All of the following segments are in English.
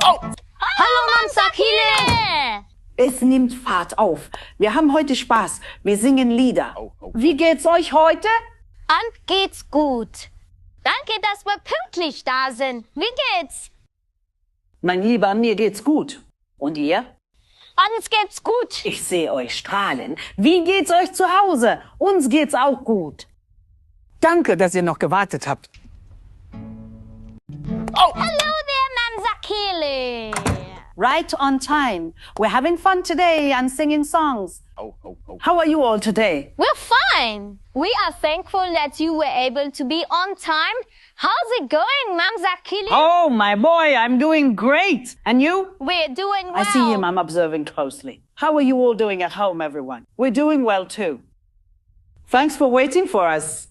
Oh! Hallo, Mam Sakile! Es nimmt Fahrt auf. Wir haben heute Spaß. Wir singen Lieder. Oh. Wie geht's euch heute? An geht's gut. Danke, dass wir pünktlich da sind. Wie geht's? Mein Lieber, mir geht's gut. Und ihr? Uns geht's gut. Ich sehe euch strahlen. Wie geht's euch zu Hause? Uns geht's auch gut. Danke, dass ihr noch gewartet habt. Oh! Hello there, Mam Sakile. Right on time. We're having fun today and singing songs. Oh. How are you all today? We're fine. We are thankful that you were able to be on time. How's it going, Mam Sakile? Oh, my boy, I'm doing great. And you? We're doing well. I see him. I'm observing closely. How are you all doing at home, everyone? We're doing well, too. Thanks for waiting for us.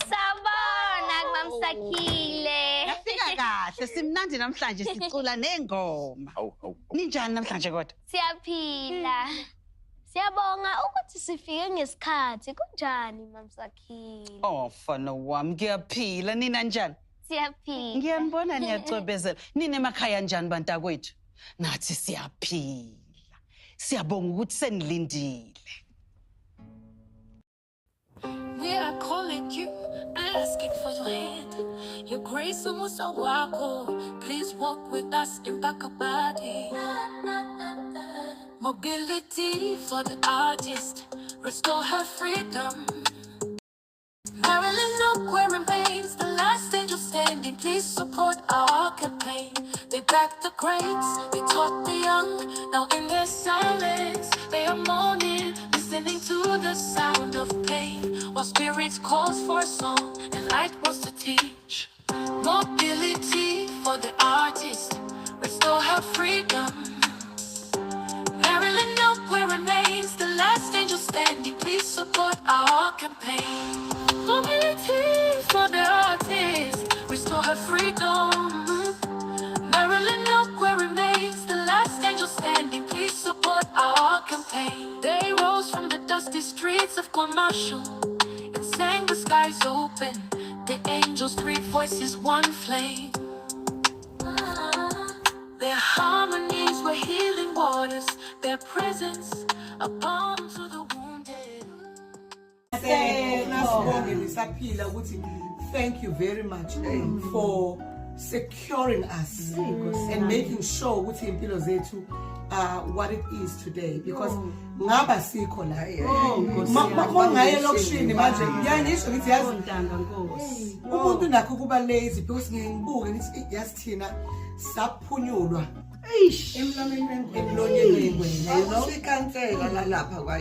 Sabona, Mam Sakile. Yafika kahle simnandi namhlanje sicula nengoma. Oh. Ninjani namhlanje kodwa? Siyaphila. Siyabonga ukuthi sifike ngesikhathi. Kunjani, Mam Sakile? Oh, mfana wami ngiyaphila nina njani? Siyaphila. Ngiyanibona niyacwebezela. Nina emakhaya njani bantakwethu? Nathi siyaphila. Siyabonga ukuthi senilindile. We are calling you, asking for your hand. Your grace almost a wako. Please walk with us in Bakabadi. Mobility for the artist. Restore her freedom. Marilyn Oak remains the last angel standing. Please support our campaign. They backed the greats, they taught the young. Now in their silence, they are mourning, listening to the sound of pain. While spirits calls for a song and light wants to teach. Mobility for the artist, restore her freedom. Marilyn Oak remains the last angel standing. Please support our campaign. Mobility for the artist, restore her freedom. Marilyn Oak remains the last angel standing. Please support our campaign. They rose from the dusty streets of Commercial and sang the skies open. The angels, three voices, one flame. Their harmonies were healing waters. Their presence a balm to the wounded. Thank you very much for securing us and making sure ukuthi impilo zethu what it is today, because ngaba sikho la mangaye lokishini manje ngisho ngithi yazi umuntu nakho kuba lazy because ngibuke ngithi yasithina saphunyulwa emlonyeni wengwenya sikansela lapha kwa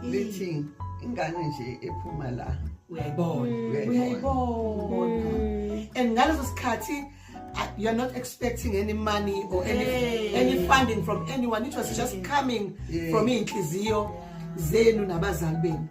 lithi ingane nje ephuma la uyayibona and ngaleso sikhathi you're not expecting any money or any funding from anyone. It was just coming from inhliziyo zenu nabazali benu.